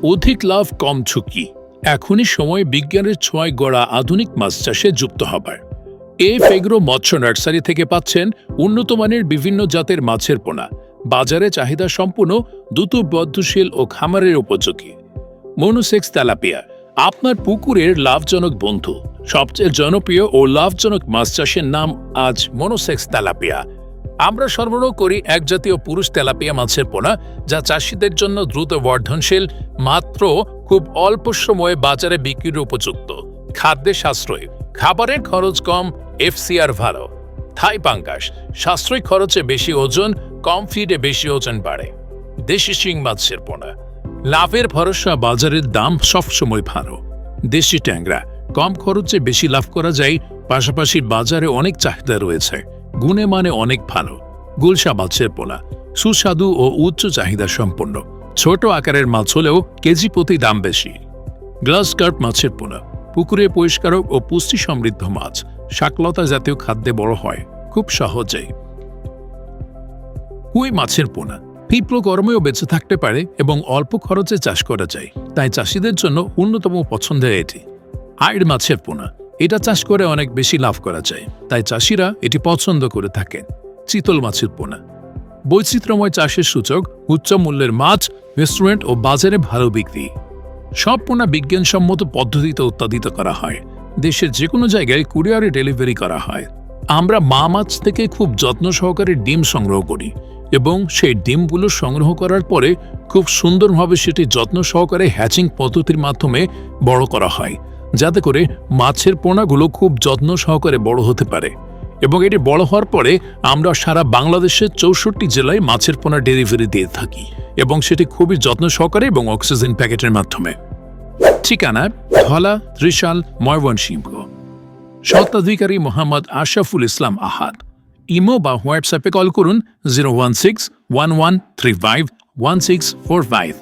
অধিক লাভ কম ঝুঁকি। এখনই সময় বিজ্ঞানের ছোঁয়ায় গড়া আধুনিক মাছ চাষে যুক্ত হবার। ফেগ্রো মৎস্য নার্সারি থেকে পাচ্ছেন উন্নত মানের বিভিন্ন জাতের মাছের পোনা, বাজারে চাহিদা সম্পূর্ণ, দ্রুত বর্ধনশীল ও খামারের উপযোগী। মনোসেক্স তেলাপিয়া আপনার পুকুরের লাভজনক বন্ধু। সবচেয়ে জনপ্রিয় ও লাভজনক মাছ চাষের নাম আজ মনোসেক্স তেলাপিয়া। আমরা সরবরাহ করি এক জাতীয় পুরুষ তেলাপিয়া মাছের পোনা, যা চাষিদের জন্য দ্রুত বর্ধনশীল, মাত্র খুব অল্প সময়ে বাজারে বিক্রির উপযুক্ত। খাদ্যে সাশ্রয়ী, খাবারের খরচ কম, এফসিআর ভালো। থাই পাঙ্গাস সাশ্রয়ী খরচে বেশি ওজন, কম ফিডে বেশি ওজন বাড়ে। দেশি শিং মাছের পোনা লাভের ভরসা, বাজারের দাম সবসময় ভালো। দেশি ট্যাংরা কম খরচে বেশি লাভ করা যায়, পাশাপাশি বাজারে অনেক চাহিদা রয়েছে, গুণে মানে অনেক ভালো। গুলশা মাছের পোনা সুস্বাদু ও উচ্চ চাহিদা সম্পন্ন, ছোট আকারের মাছ হলেও কেজি প্রতি দাম বেশি। গ্লাস কার্প মাছের পোনা পুকুরে পরিষ্কারক ও পুষ্টি সমৃদ্ধ মাছ, শাকলতা জাতীয় খাদ্যে বড় হয় খুব সহজেই। কুই মাছের পোনা তীব্র গরমেও বেঁচে থাকতে পারে এবং অল্প খরচে চাষ করা যায়, তাই চাষিদের জন্য অন্যতম পছন্দের এটি। আইড় মাছের পোনা এটা চাষ করে অনেক বেশি লাভ করা যায়, তাই চাষিরা এটি পছন্দ করে থাকেন। চিতল মাছের পোনা বৈচিত্র্যময় চাষের সূচক, উচ্চ মূল্যের মাছ, রেস্টুরেন্ট ও বাজারে ভালো বিক্রি। সব পোনা বিজ্ঞানসম্মত পদ্ধতিতে উৎপাদিত করা হয়, দেশের যে কোনো জায়গায় কুরিয়ারে ডেলিভারি করা হয়। আমরা মা মাছ থেকে খুব যত্ন সহকারে ডিম সংগ্রহ করি এবং সেই ডিমগুলো সংগ্রহ করার পরে খুব সুন্দরভাবে সেটি যত্ন সহকারে হ্যাচিং পদ্ধতির মাধ্যমে বড় করা হয়, যাতে করে মাছের পোনাগুলো খুব যত্ন সহকারে বড় হতে পারে। এবং এটি বড় হওয়ার পরে আমরা সারা বাংলাদেশের 64 জেলায় মাছের পোনা ডেলিভারি দিয়ে থাকি, এবং সেটি খুবই যত্ন সহকারে এবং অক্সিজেন প্যাকেটের মাধ্যমে। ঠিকানা ধলা, ত্রিশাল, ময়মনসিংহ। স্বত্বাধিকারী মোহাম্মদ আশরাফুল ইসলাম আহাদ। ইমো বা হোয়াটসঅ্যাপে কল করুন 016-1135-1645।